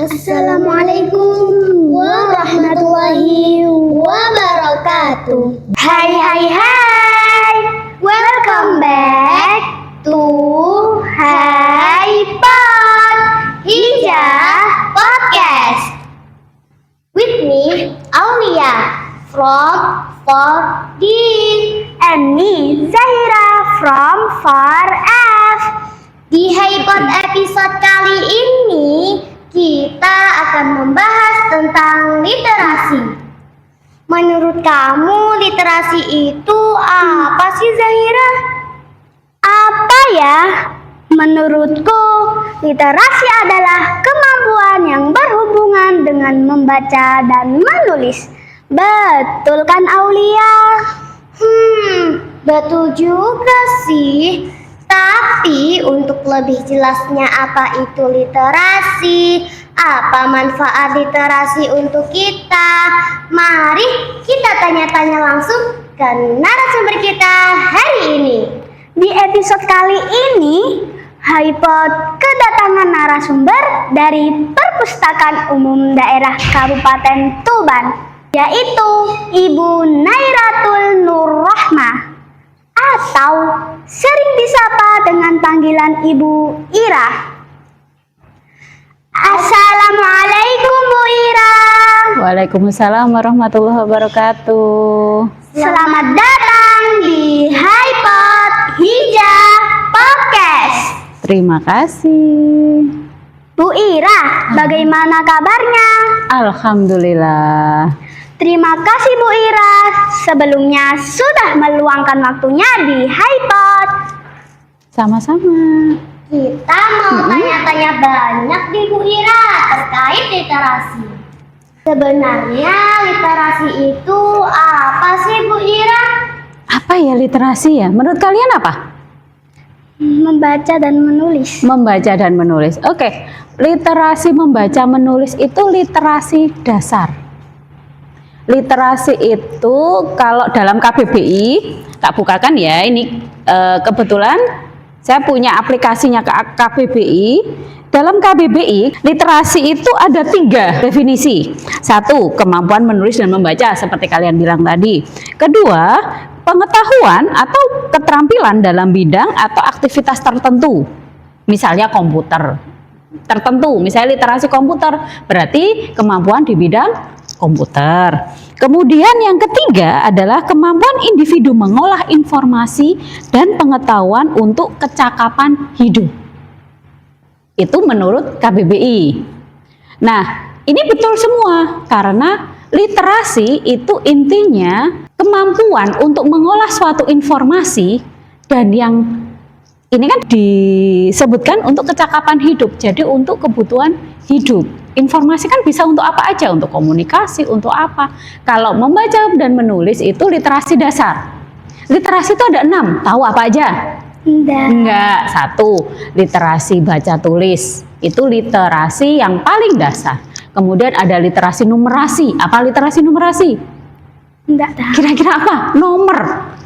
Assalamualaikum warahmatullahi wabarakatuh. Hai, welcome back to HiPod Hijah Podcast with me Aulia from 4D and me Zahira from 4F. Di HiPod episode kali ini kita akan membahas tentang literasi. Menurut kamu literasi itu apa sih, Zahira? Apa ya? Menurutku, literasi adalah kemampuan yang berhubungan dengan membaca dan menulis. Betul kan, Aulia? Betul juga sih. Tapi untuk lebih jelasnya apa itu literasi, apa manfaat literasi untuk kita, mari kita tanya-tanya langsung ke narasumber kita hari ini. Di episode kali ini, HiPod kedatangan narasumber dari Perpustakaan Umum Daerah Kabupaten Tuban, yaitu Ibu Nairatul Nurrohmah, atau sering disapa dengan panggilan Ibu Ira. Assalamualaikum Bu Ira. Waalaikumsalam warahmatullahi wabarakatuh. Selamat datang di HiPod Hijah Podcast. Terima kasih. Bu Ira, bagaimana kabarnya? Alhamdulillah. Terima kasih Bu Ira sebelumnya sudah meluangkan waktunya di HiPod. Sama-sama. Kita mau tanya-tanya banyak di Bu Ira terkait literasi. Sebenarnya literasi itu apa sih Bu Ira? Apa ya literasi ya? Menurut kalian apa? Membaca dan menulis. Membaca dan menulis. Oke, literasi membaca menulis itu literasi dasar. Literasi itu kalau dalam KBBI, tak bukakan ya, ini kebetulan saya punya aplikasinya ke KBBI. Dalam KBBI, literasi itu ada 3 definisi. 1, kemampuan menulis dan membaca seperti kalian bilang tadi. Kedua, pengetahuan atau keterampilan dalam bidang atau aktivitas tertentu. Misalnya komputer tertentu, misalnya literasi komputer, berarti kemampuan di bidang komputer. Kemudian yang ketiga adalah kemampuan individu mengolah informasi dan pengetahuan untuk kecakapan hidup. Itu menurut KBBI. Nah, ini betul semua karena literasi itu intinya kemampuan untuk mengolah suatu informasi dan yang ini kan disebutkan untuk kecakapan hidup, jadi untuk kebutuhan hidup. Informasi kan bisa untuk apa aja, untuk komunikasi, untuk apa. Kalau membaca dan menulis itu literasi dasar. Literasi itu ada 6, tahu apa aja? Enggak. 1, literasi baca tulis. Itu literasi yang paling dasar. Kemudian ada literasi numerasi. Apa literasi numerasi? Enggak tahu. Kira-kira apa? Nomor.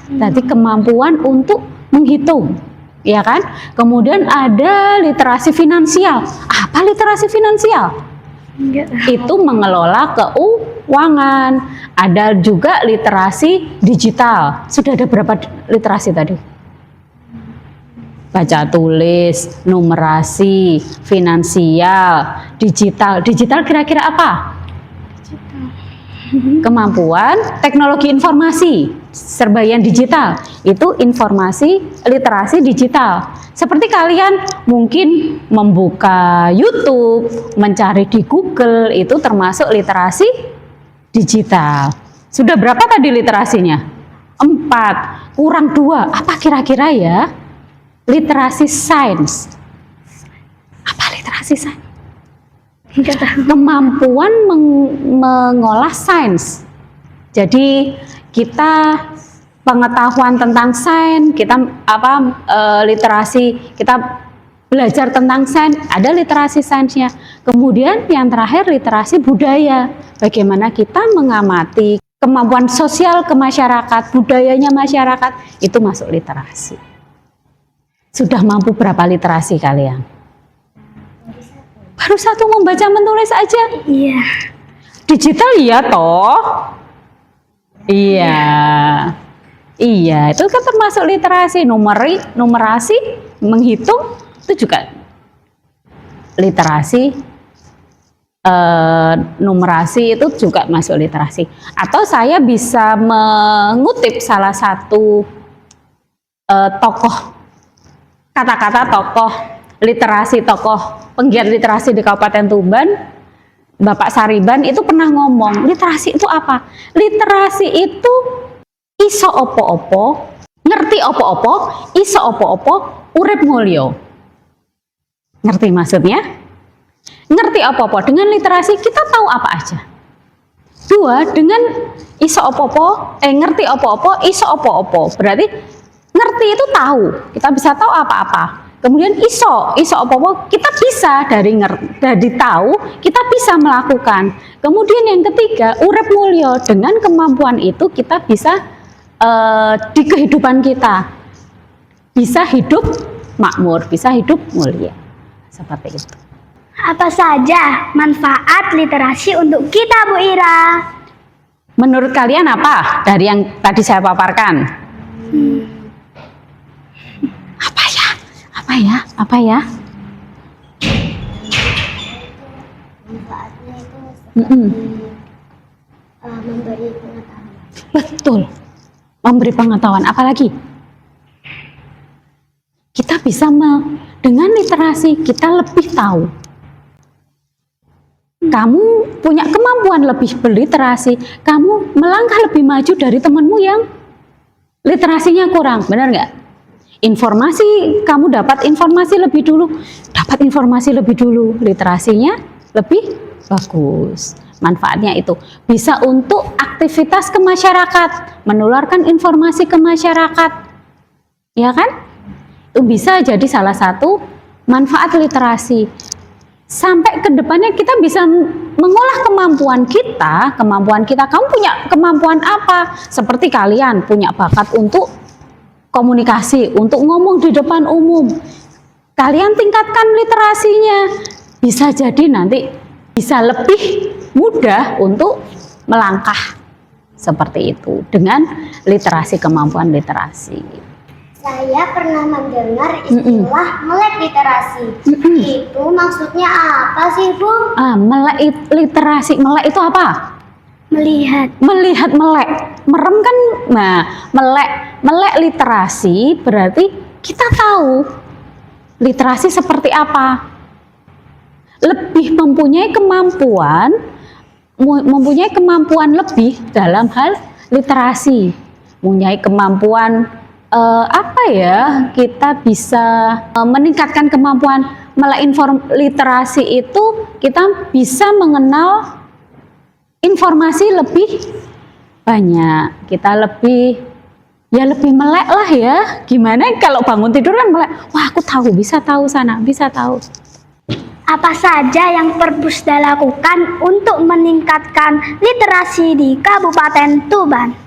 Jadi kemampuan untuk menghitung. Ya kan? Kemudian ada literasi finansial. Apa literasi finansial? Itu mengelola keuangan. Ada juga literasi digital. Sudah ada berapa literasi tadi? Baca tulis, numerasi, finansial, digital. Digital kira-kira apa? Kemampuan teknologi informasi, serbayan digital, itu informasi literasi digital. Seperti kalian mungkin membuka YouTube, mencari di Google, itu termasuk literasi digital. Sudah berapa tadi literasinya? 4, kurang 2, apa kira-kira ya? Literasi sains. Apa literasi sains? Kemampuan mengolah sains. Jadi kita pengetahuan tentang sains, kita literasi, kita belajar tentang sains, ada literasi sainsnya. Kemudian yang terakhir literasi budaya. Bagaimana kita mengamati kemampuan sosial ke masyarakat, budayanya masyarakat, itu masuk literasi. Sudah mampu berapa literasi kalian? Baru satu membaca menulis aja. Iya. Digital ya toh? Iya. Iya, itu kan termasuk literasi. Numerasi, menghitung itu juga literasi. Numerasi itu juga masuk literasi. Atau saya bisa mengutip salah satu tokoh, kata-kata tokoh literasi, tokoh penggiat literasi di Kabupaten Tuban, Bapak Sariban itu pernah ngomong, literasi itu apa? Literasi itu iso opo-opo, ngerti opo-opo, iso opo-opo, urip mulya. Ngerti maksudnya? Ngerti opo-opo, dengan literasi kita tahu apa aja. Dua, dengan iso opo-opo, ngerti opo-opo, iso opo-opo. Berarti ngerti itu tahu, kita bisa tahu apa-apa. Kemudian iso opo-opo, kita bisa dari tahu, kita bisa melakukan. Kemudian yang ketiga, urip mulya, dengan kemampuan itu kita bisa di kehidupan kita bisa hidup makmur, bisa hidup mulia. Seperti itu. Apa saja manfaat literasi untuk kita, Bu Ira? Menurut kalian apa dari yang tadi saya paparkan? Apa ya? Manfaatnya itu seperti memberi pengetahuan. Betul, memberi pengetahuan. Apalagi kita bisa dengan literasi kita lebih tahu. Kamu punya kemampuan lebih berliterasi, kamu melangkah lebih maju dari temanmu yang literasinya kurang, benar nggak? Informasi, kamu dapat informasi lebih dulu, literasinya lebih bagus. Manfaatnya itu bisa untuk aktivitas ke masyarakat, menularkan informasi ke masyarakat, ya kan? Itu bisa jadi salah satu manfaat literasi. Sampai ke depannya kita bisa mengolah kemampuan kita. Kamu punya kemampuan apa? Seperti kalian punya bakat untuk komunikasi, untuk ngomong di depan umum. Kalian tingkatkan literasinya. Bisa jadi nanti bisa lebih mudah untuk melangkah seperti itu dengan literasi, kemampuan literasi. Saya pernah mendengar istilah melek literasi. Itu maksudnya apa sih, Bu? Melek literasi, melek itu apa? Melihat, melek. Merem kan, nah, melek literasi berarti kita tahu literasi seperti apa. Lebih mempunyai kemampuan lebih dalam hal literasi. Mempunyai kemampuan kita bisa meningkatkan kemampuan melek literasi itu, kita bisa mengenal informasi lebih banyak, kita lebih melek lah ya. Gimana kalau bangun tidur kan melek, wah aku tahu, bisa tahu sana, bisa tahu. Apa saja yang Perpusda lakukan untuk meningkatkan literasi di Kabupaten Tuban?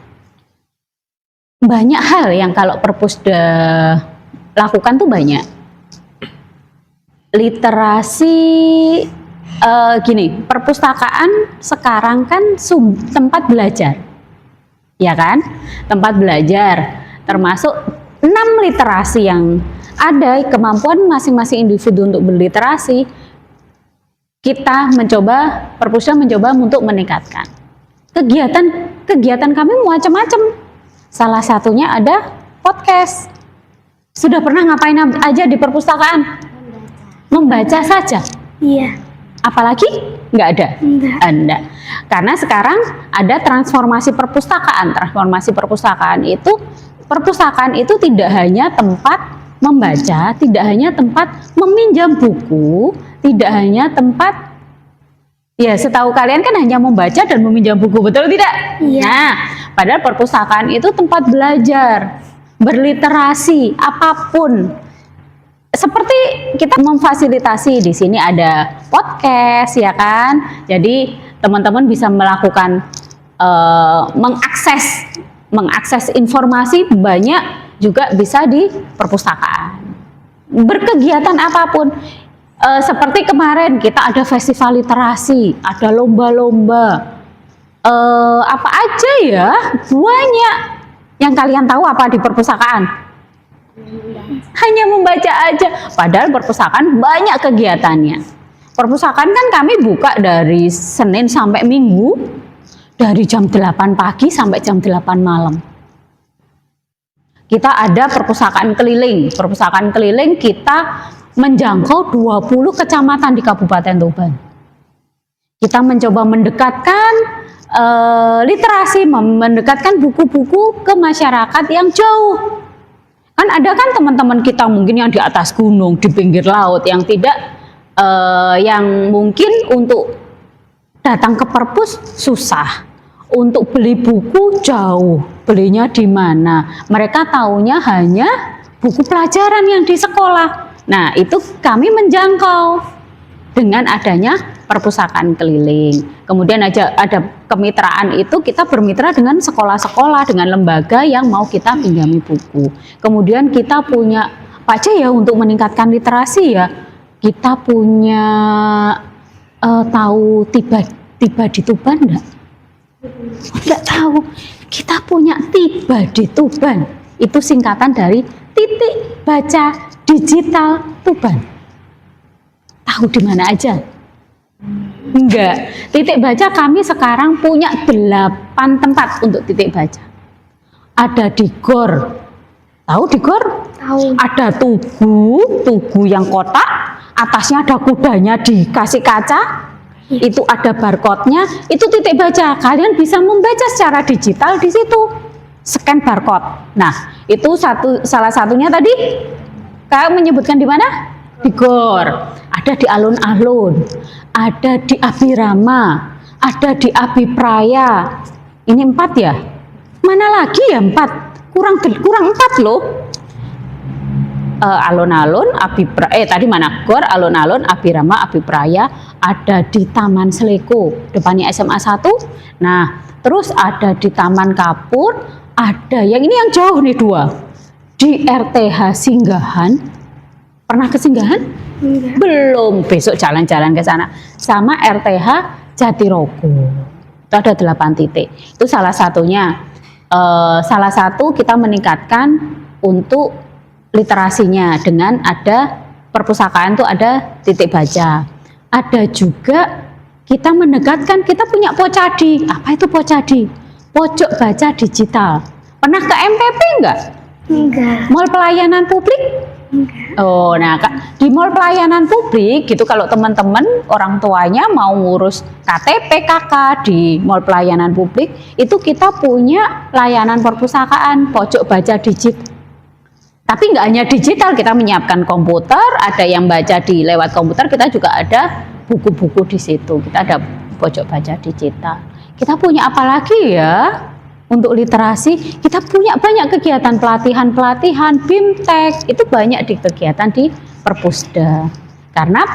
Banyak hal yang kalau Perpusda lakukan tuh banyak. Literasi perpustakaan sekarang kan tempat belajar, ya kan? Tempat belajar, termasuk 6 literasi yang ada, kemampuan masing-masing individu untuk berliterasi. Perpusda mencoba untuk meningkatkan. Kegiatan kami macam-macam. Salah satunya ada podcast. Sudah pernah ngapain aja di perpustakaan? Membaca saja. Iya. Apalagi? Nggak ada? Enggak. Karena sekarang ada transformasi perpustakaan. Perpustakaan itu tidak hanya tempat membaca, tidak hanya tempat meminjam buku, tidak hanya tempat, ya setahu kalian kan hanya membaca dan meminjam buku, betul tidak? Iya. Nah, padahal perpustakaan itu tempat belajar, berliterasi, apapun. Seperti kita memfasilitasi, di sini ada podcast, ya kan? Jadi teman-teman bisa melakukan mengakses informasi banyak juga bisa di perpustakaan. Berkegiatan apapun, Seperti kemarin kita ada festival literasi, ada lomba-lomba, apa aja ya, banyak. Yang kalian tahu apa di perpustakaan? Hanya membaca aja, padahal perpustakaan banyak kegiatannya. Perpustakaan kan kami buka dari Senin sampai Minggu, dari jam 8 pagi sampai jam 8 malam. Kita ada perpustakaan keliling. Perpustakaan keliling kita menjangkau 20 kecamatan di Kabupaten Tuban. Kita mencoba mendekatkan literasi, mendekatkan buku-buku ke masyarakat yang jauh. Kan ada kan teman-teman kita mungkin yang di atas gunung, di pinggir laut, yang tidak, yang mungkin untuk datang ke perpus susah. Untuk beli buku jauh, belinya di mana? Mereka taunya hanya buku pelajaran yang di sekolah. Nah, itu kami menjangkau dengan adanya perpustakaan keliling. Kemudian ada kemitraan, itu kita bermitra dengan sekolah-sekolah, dengan lembaga yang mau kita pinjami buku. Kemudian kita punya, Pak C ya, untuk meningkatkan literasi ya, kita punya tahu tiba di Tuban enggak? Enggak tahu. Kita punya Tiba di Tuban. Itu singkatan dari Titik Baca Digital Tuban. Tahu di mana aja? Enggak. Titik baca kami sekarang punya 8 tempat untuk titik baca. Ada di GOR. Tahu di GOR? Tahu. Ada tugu yang kotak, atasnya ada kudanya dikasih kaca. Itu ada barcode-nya, itu titik baca. Kalian bisa membaca secara digital di situ. Scan barcode. Nah, itu salah satunya tadi. Kau menyebutkan di mana? Di GOR. Ada di alun-alun. Ada di Abirama. Ada di Abipraya. Ini 4 ya? Mana lagi ya 4? Kurang 4 loh. Alun-alun, tadi mana? GOR, alun-alun, Abirama, Abipraya, ada di Taman Seleko, depannya SMA 1. Nah, terus ada di Taman Kapur, ada yang ini yang jauh nih 2. Di RTH Singgahan. Pernah ke Singgahan? Enggak. Belum, besok jalan-jalan ke sana. Sama RTH Jatirogo. Itu ada 8 titik. Itu salah satunya. Salah satu kita meningkatkan untuk literasinya dengan ada perpustakaan, itu ada titik baca. Ada juga kita menegakkan, kita punya Pocadi. Apa itu Pocadi? Pojok Baca Digital. Pernah ke MPP enggak? Enggak. Mall Pelayanan Publik? Enggak. Oh, nah di Mall Pelayanan Publik gitu, kalau teman-teman orang tuanya mau ngurus KTP KK di Mall Pelayanan Publik, itu kita punya layanan perpustakaan Pojok Baca Digital. Tapi nggak hanya digital, kita menyiapkan komputer, ada yang baca di lewat komputer, kita juga ada buku-buku di situ. Kita ada pojok baca digital. Kita punya apa lagi ya untuk literasi? Kita punya banyak kegiatan pelatihan, BIMTEK, itu banyak di kegiatan di Perpusda. Karena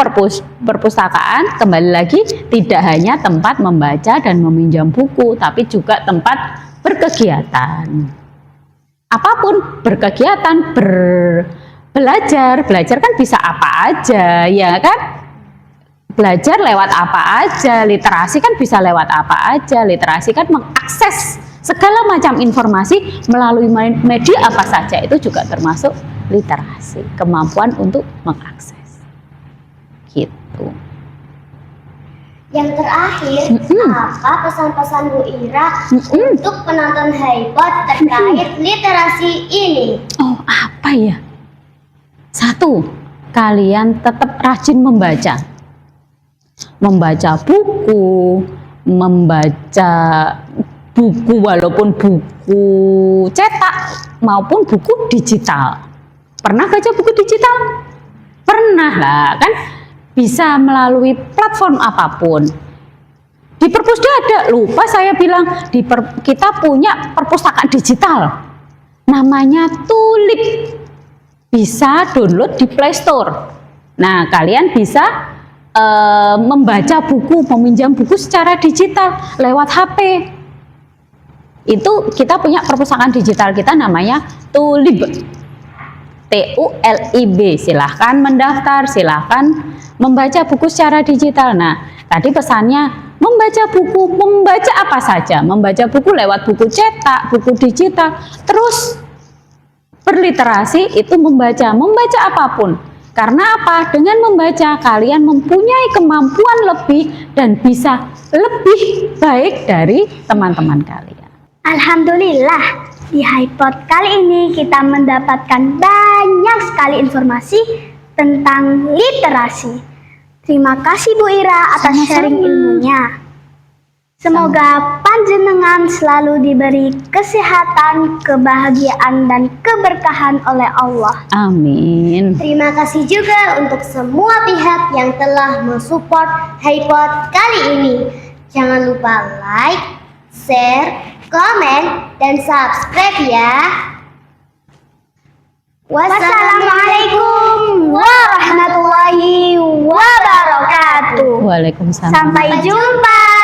perpustakaan kembali lagi tidak hanya tempat membaca dan meminjam buku, tapi juga tempat berkegiatan. Apapun, berkegiatan, belajar kan bisa apa aja, ya kan? Belajar lewat apa aja, literasi kan bisa lewat apa aja. Literasi kan mengakses segala macam informasi melalui media apa saja, itu juga termasuk literasi, kemampuan untuk mengakses. Gitu. Yang terakhir, apa pesan-pesan Bu Ira untuk penonton HiPod terkait literasi ini? Oh, apa ya? 1, kalian tetap rajin membaca. Membaca buku, walaupun buku cetak maupun buku digital. Pernah baca buku digital? Pernah lah, kan? Bisa melalui platform apapun. Di Perpusda ada, lupa saya bilang, kita punya perpustakaan digital. Namanya Tulip. Bisa download di Play Store. Nah, kalian bisa membaca buku, meminjam buku secara digital lewat HP. Itu kita punya perpustakaan digital kita namanya Tulip. TULIB. Silahkan mendaftar, silahkan membaca buku secara digital. Nah, tadi pesannya membaca buku, membaca apa saja, membaca buku lewat buku cetak, buku digital, terus berliterasi itu membaca apapun. Karena apa? Dengan membaca kalian mempunyai kemampuan lebih dan bisa lebih baik dari teman-teman kalian. Alhamdulillah, di HiPod kali ini kita mendapatkan banyak sekali informasi tentang literasi. Terima kasih Bu Ira atas Sama-sama. sharing ilmunya. Semoga panjenengan selalu diberi kesehatan, kebahagiaan, dan keberkahan oleh Allah. Amin. Terima kasih juga untuk semua pihak yang telah mensupport HiPod kali ini. Jangan lupa like, share, komen, dan subscribe ya. Wassalamualaikum warahmatullahi wabarakatuh. Waalaikumsalam. Sampai jumpa.